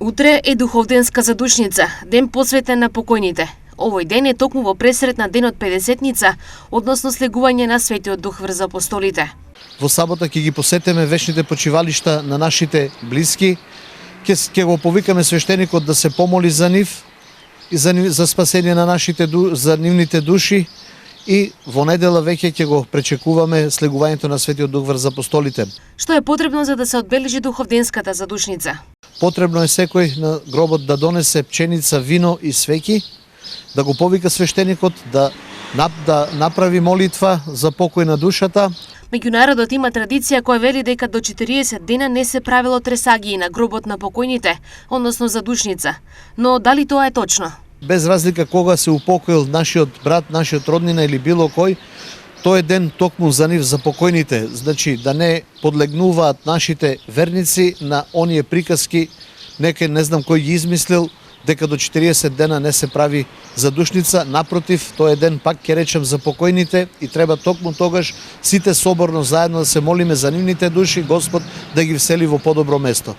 Утре е духовденска задушница, ден посветен на покојните. Овој ден е токму во пресрет на денот Педесетница, односно слегување на Светиот Дух врз апостолите. Во сабота ќе ги посетиме вечните почивалишта на нашите блиски, ќе го повикаме свештеникот да се помоли за нив и за спасение на за нивните души, и во недела веќе ќе го пречекуваме слегувањето на Светиот Дух врз апостолите. Што е потребно за да се одбележи духовденската задушница? Потребно е секој на гробот да донесе пченица, вино и свеќи, да го повика свештеникот, да направи молитва за покој на душата. Меѓународот има традиција која вели дека до 40 дена не се правило тресагии на гробот на покојните, односно задушница. Но дали тоа е точно? Без разлика кога се упокоил нашиот брат, нашиот роднина или било кој, тој е ден токму за нив, за покојните. Значи, да не подлегнуваат нашите верници на оние приказки, некој не знам кој ги измислил, дека до 40 дена не се прави задушница. Напротив, тој е ден, пак ќе речем, за покојните и треба токму тогаш сите соборно заедно да се молиме за нивните души, Господ да ги всели во подобро место.